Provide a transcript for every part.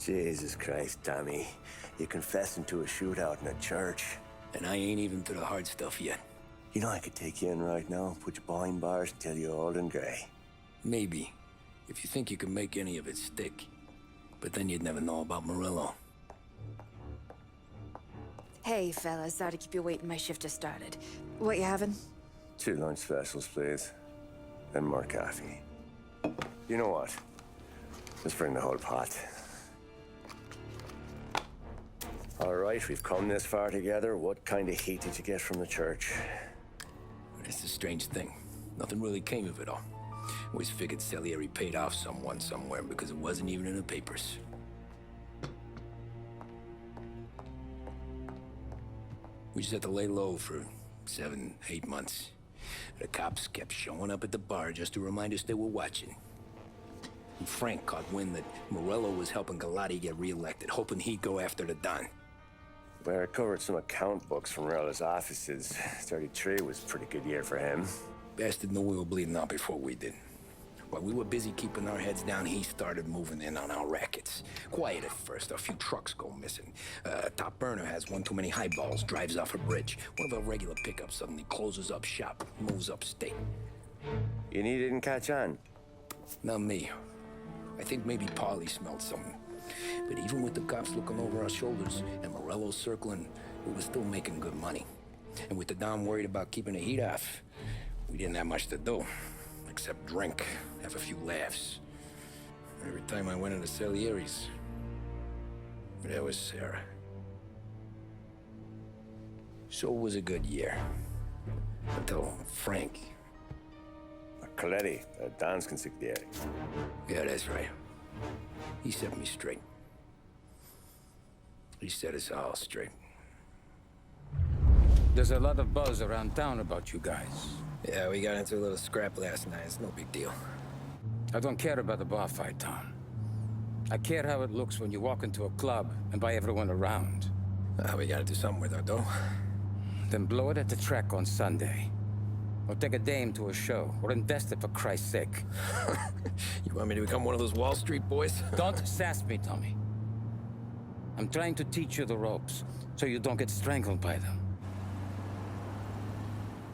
Jesus Christ, Tommy. You're confessing to a shootout in a church. And I ain't even to the hard stuff yet. You know I could take you in right now, put you behind bars until you're old and grey. Maybe, if you think you can make any of it stick. But then you'd never know about Morello. Hey, fellas. Sorry to keep you waiting. My shift just started. What you having? 2 lunch specials, please. And more coffee. You know what? Let's bring the whole pot. All right, we've come this far together. What kind of heat did you get from the church? It's a strange thing. Nothing really came of it all. Always figured Salieri paid off someone somewhere because it wasn't even in the papers. We just had to lay low for 7, 8 months. The cops kept showing up at the bar just to remind us they were watching. And Frank caught wind that Morello was helping Galati get reelected, hoping he'd go after the Don. Well, I recovered some account books from Morello's offices. 33 was a pretty good year for him. Bastard knew we were bleeding out before we did. While we were busy keeping our heads down, he started moving in on our rackets. Quiet at first, a few trucks go missing. Top burner has one too many highballs, drives off a bridge. One of our regular pickups suddenly closes up shop, moves upstate. You didn't catch on? Not me. I think maybe Paulie smelled something. But even with the cops looking over our shoulders and Morello circling, we were still making good money. And with the Dom worried about keeping the heat off, we didn't have much to do. Except drink, have a few laughs. Every time I went into Salieri's, there was Sarah. So it was a good year. Until Frank. Coletti, Don's consigliere. Yeah, that's right. He set me straight. He set us all straight. There's a lot of buzz around town about you guys. Yeah, we got into a little scrap last night. It's no big deal. I don't care about the bar fight, Tom. I care how it looks when you walk into a club and by everyone around. We gotta do something with our dough. Then blow it at the track on Sunday. Or take a dame to a show. Or invest it for Christ's sake. You want me to become one of those Wall Street boys? Don't sass me, Tommy. I'm trying to teach you the ropes, so you don't get strangled by them.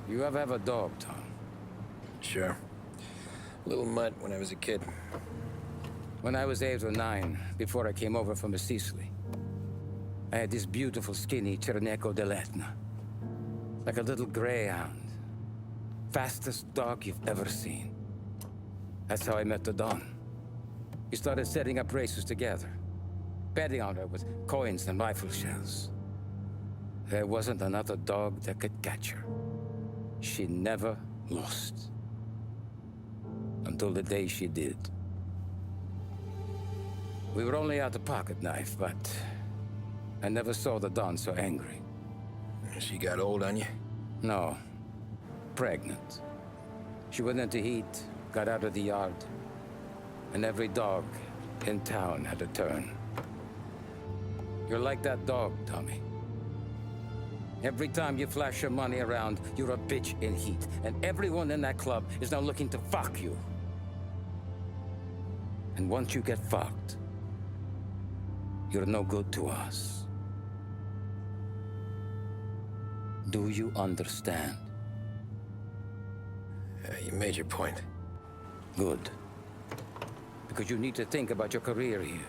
You ever have a dog, Tom? Sure. Little mutt when I was a kid. When I was 8 or 9, before I came over from Sicily, I had this beautiful, skinny Cerneco dell'Etna. Like a little greyhound. Fastest dog you've ever seen. That's how I met the Don. We started setting up races together. Betting on her with coins and rifle shells. There wasn't another dog that could catch her. She never lost. Until the day she did. We were only out a pocket knife, but I never saw the Don so angry. She got old on you? No. Pregnant. She went into heat, got out of the yard, and every dog in town had a turn. You're like that dog, Tommy. Every time you flash your money around, you're a bitch in heat, and everyone in that club is now looking to fuck you. And once you get fucked, you're no good to us. Do you understand? You made your point. Good. Because you need to think about your career here.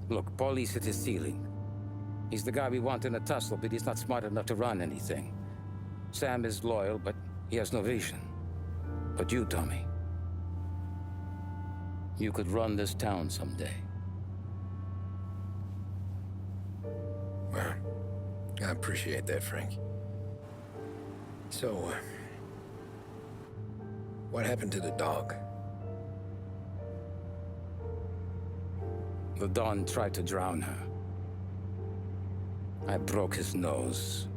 Look, Paulie's at his ceiling. He's the guy we want in a tussle, but he's not smart enough to run anything. Sam is loyal, but he has no vision. But you, Tommy, you could run this town someday. Well, I appreciate that, Frank. So, what happened to the dog? The Don tried to drown her. I broke his nose.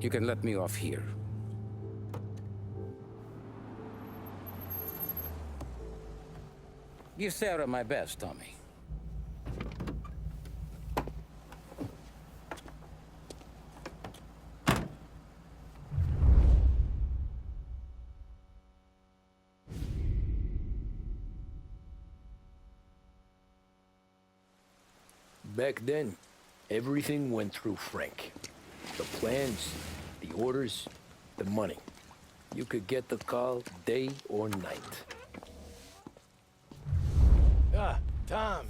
You can let me off here. Give Sarah my best, Tommy. Back then, everything went through Frank. The plans, the orders, the money. You could get the call day or night. Ah, Tommy.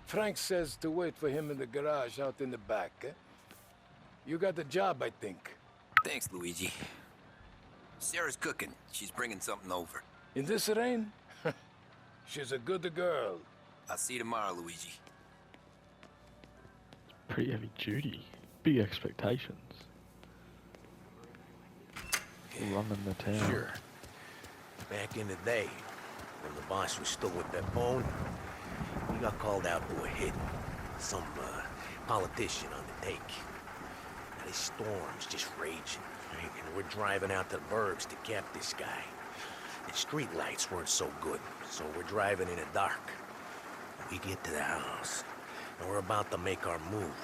Frank says to wait for him in the garage out in the back, eh? You got the job, I think. Thanks, Luigi. Sarah's cooking. She's bringing something over. In this rain? She's a good girl. I'll see you tomorrow, Luigi. Pretty heavy duty. Big expectations. Running the town. Sure. Back in the day, when the boss was still with that bone, we got called out to a hit. Some politician on the take. Now, this storm's just raging, right? And we're driving out to the burbs to cap this guy. The street lights weren't so good, so we're driving in the dark. We get to the house, and we're about to make our move.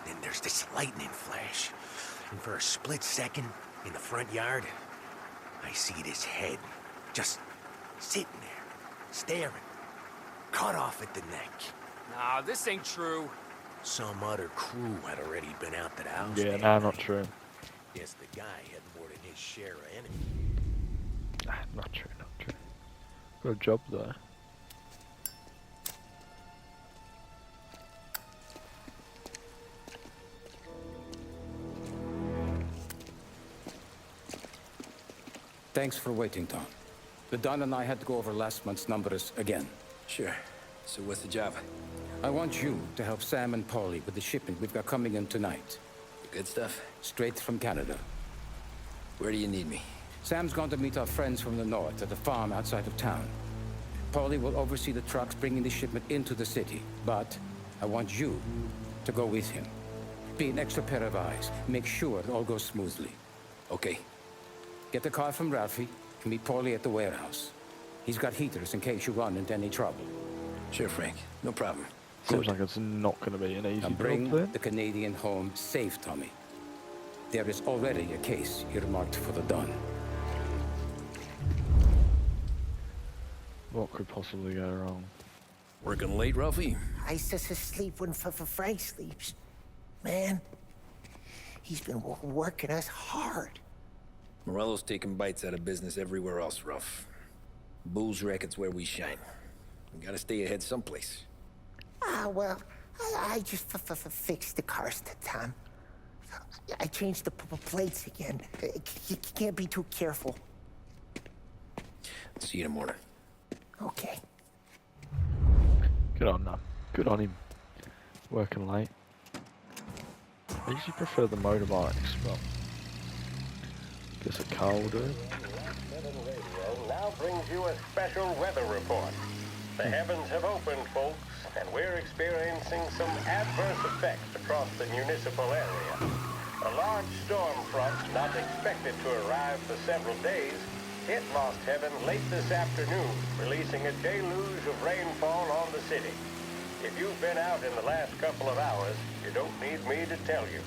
Then there's this lightning flash, and for a split second, in the front yard, I see this head just sitting there, staring, cut off at the neck. Nah, this ain't true. Some other crew had already been out to the house. Yeah, that nah, night. not true. Guess the guy had more than his share of enemies. Nah, not true, not true. Got a job though. Thanks for waiting, Tom. The Don and I had to go over last month's numbers again. Sure. So what's the job? I want you to help Sam and Paulie with the shipment we've got coming in tonight. The good stuff? Straight from Canada. Where do you need me? Sam's going to meet our friends from the north at the farm outside of town. Paulie will oversee the trucks bringing the shipment into the city, but I want you to go with him. Be an extra pair of eyes. Make sure it all goes smoothly. Okay. Get the car from Ralphie and meet Paulie at the warehouse. He's got heaters in case you run into any trouble. Sure, Frank. No problem. Seems like it's not going to be an easy And bring job there. the Canadian home safe, Tommy. There is already a case earmarked for the Don. What could possibly go wrong? Working late, Ralphie? I just asleep when Frank sleeps. Man, he's been working us hard. Morello's taking bites out of business everywhere else, Ruff. Booze racket's where we shine. We gotta stay ahead someplace. Well, I just fixed the cars that time. I changed the plates again. You can't be too careful. See you in the morning. Okay. Good on them. Good on him. Working late. I usually prefer the motorbikes, but guess a car will do it. Radio now brings you a special weather report. The heavens have opened, folks, and we're experiencing some adverse effects across the municipal area. A large storm front, not expected to arrive for several days, hit Lost Heaven late this afternoon, releasing a deluge of rainfall on the city. If you've been out in the last couple of hours, you don't need me to tell you.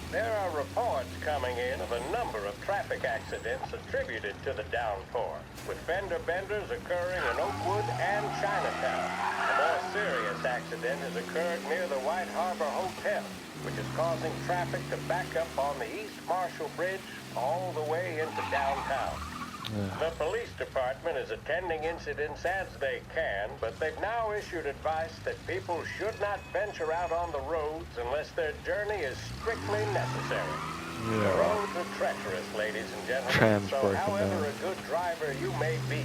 There are reports coming in of a number of traffic accidents attributed to the downpour, with fender benders occurring in Oakwood and Chinatown. A more serious accident has occurred near the White Harbor Hotel, which is causing traffic to back up on the East Marshall Bridge all the way into downtown. The police department is attending incidents as they can, but they've now issued advice that people should not venture out on the roads unless their journey is strictly necessary. The roads are treacherous, ladies and gentlemen, so however a good driver you may be,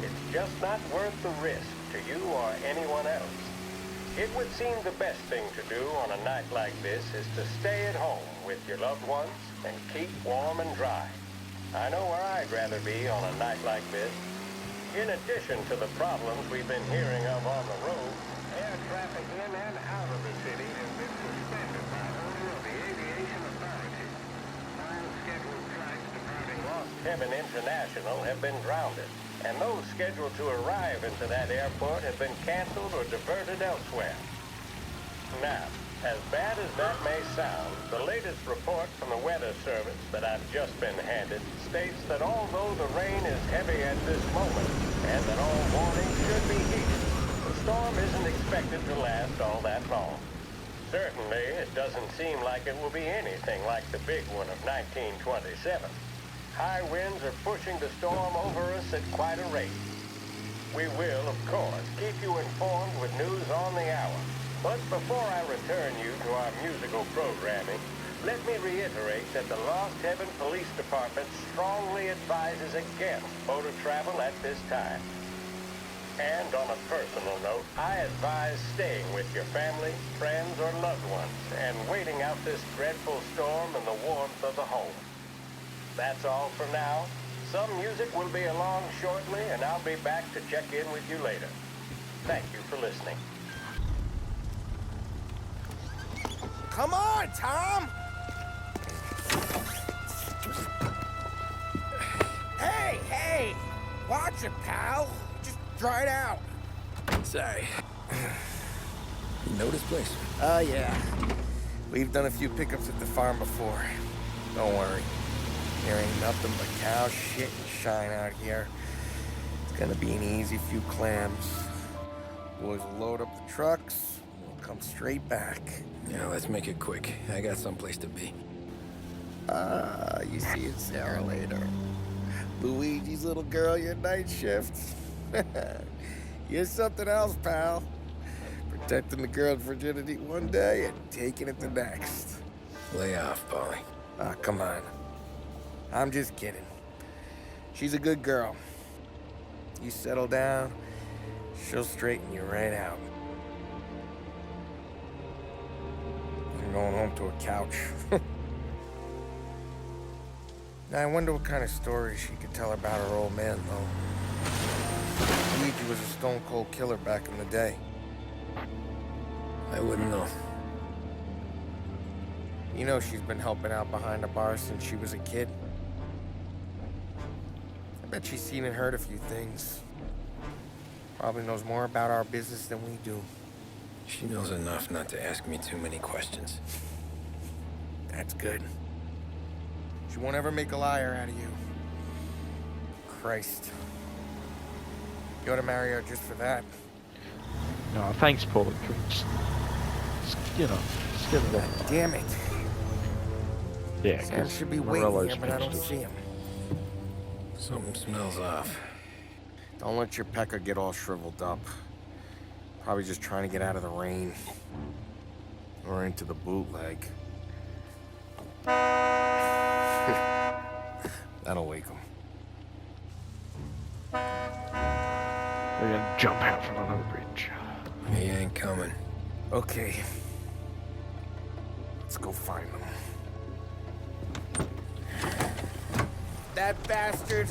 it's just not worth the risk to you or anyone else. It would seem the best thing to do on a night like this is to stay at home with your loved ones and keep warm and dry. I know where I'd rather be on a night like this. In addition to the problems we've been hearing of on the road, air traffic in and out of the city has been suspended by order of the aviation authority. All scheduled flights departing Lost Heaven International have been grounded, and those scheduled to arrive into that airport have been canceled or diverted elsewhere. Now, as bad as that may sound, the latest report from the Weather Service that I've just been handed states that although the rain is heavy at this moment, and that all warnings should be heeded, the storm isn't expected to last all that long. Certainly, it doesn't seem like it will be anything like the big one of 1927. High winds are pushing the storm over us at quite a rate. We will, of course, keep you informed with news on the hour. But before I return you to our musical programming, let me reiterate that the Lost Heaven Police Department strongly advises against motor travel at this time. And on a personal note, I advise staying with your family, friends, or loved ones and waiting out this dreadful storm in the warmth of the home. That's all for now. Some music will be along shortly, and I'll be back to check in with you later. Thank you for listening. Come on, Tom! Hey! Watch it, pal. Just dry it out. Sorry. You know this place? Yeah. We've done a few pickups at the farm before. Don't worry. There ain't nothing but cow shit and shine out here. It's gonna be an easy few clams. Boys will load up the trucks, and we'll come straight back. Yeah, let's make it quick. I got someplace to be. You see it, Sarah, later. Luigi's little girl, your night shift. You're something else, pal. Protecting the girl's virginity one day and taking it the next. Lay off, Polly. Come on. I'm just kidding. She's a good girl. You settle down, she'll straighten you right out. I'm going home to a couch. Now, I wonder what kind of stories she could tell about her old man, though. Luigi was a stone-cold killer back in the day. I wouldn't know. You know she's been helping out behind the bar since she was a kid. I bet she's seen and heard a few things. Probably knows more about our business than we do. She knows enough not to ask me too many questions. That's good. She won't ever make a liar out of you. Christ. You ought to marry her just for that. No, thanks, Paul. Just get it off. Damn it. Yeah, Sam because should be waiting Morello's here, but I don't finished see him. Something smells off. Don't let your pecker get all shriveled up. Probably just trying to get out of the rain. Or into the bootleg. That'll wake him. We're gonna jump out from another bridge. He ain't coming. Okay. Let's go find them. That bastard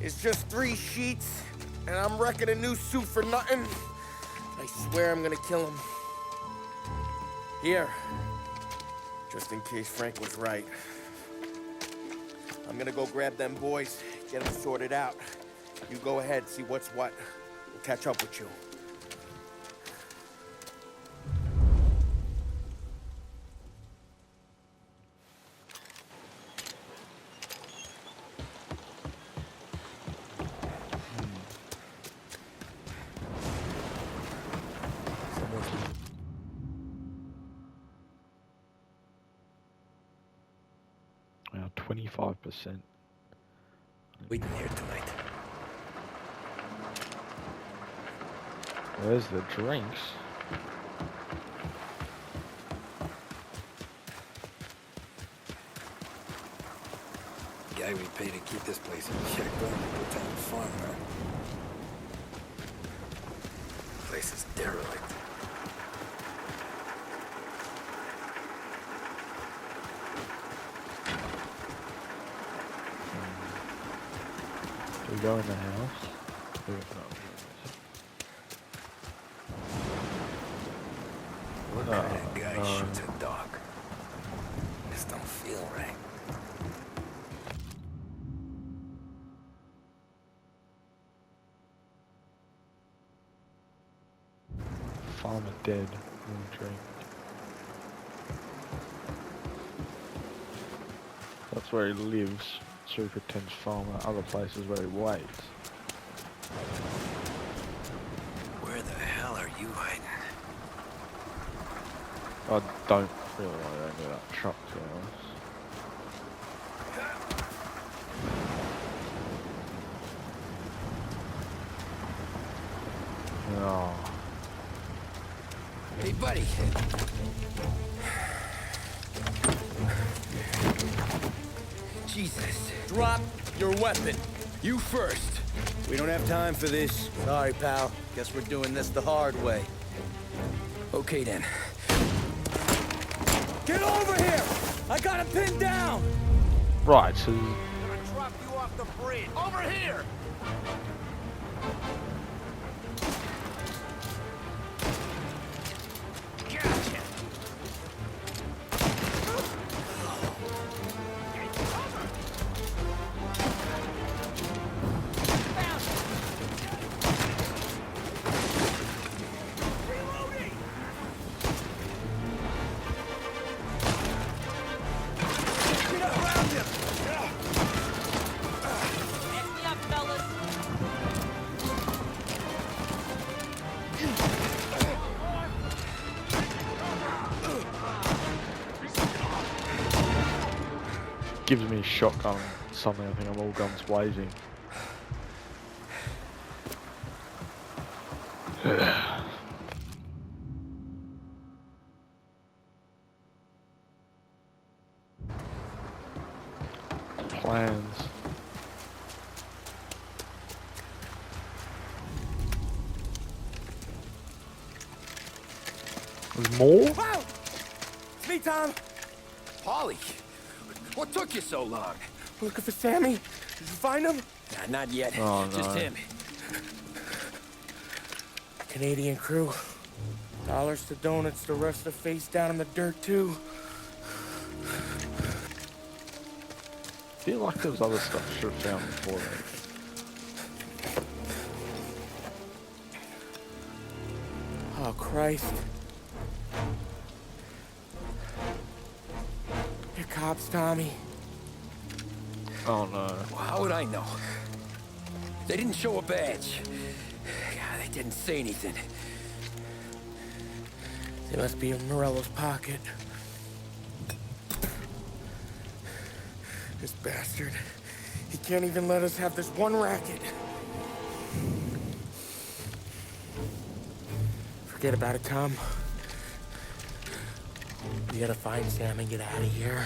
is just 3 sheets, and I'm wrecking a new suit for nothing. I swear I'm gonna kill him. Here. Just in case Frank was right. I'm gonna go grab them boys, get them sorted out. You go ahead, see what's what. We'll catch up with you. Now 25%. Waiting here tonight. There's the drinks. The guy we pay to keep this place in check, going to pretend farm now. Place is derelict. Do we go in the house? What kind of guy shoots a dog? This don't feel right. Farmer dead. No drink. That's where he lives. Superintendent's farmer. Other places where he waits. Where Where the hell are you hiding? I don't feel like any of that truck, to be honest. Oh. Hey, buddy. Jesus. Drop your weapon. You first. We don't have time for this. Sorry, pal. Guess we're doing this the hard way. Okay, then. Get over here! I got him pinned down! Right, so Gonna drop you off the bridge. Over here! Gotcha! gives me a shotgun, something I think I'm all guns blazing. Plans. There's more? Wow! It's me, Tom. Polly, what took you so long? Looking for Sammy. Did you find him? Nah, not yet. Oh, Just no. him. Canadian crew. Dollars to donuts, the rest are face down in the dirt, too. I feel like there was other stuff I should have found before that. Oh, Christ. They're cops, Tommy. Oh no. Well, how would I know? They didn't show a badge. God, they didn't say anything. They must be in Morello's pocket. This bastard. He can't even let us have this one racket. Forget about it, Tom. We gotta find Sam and get out of here.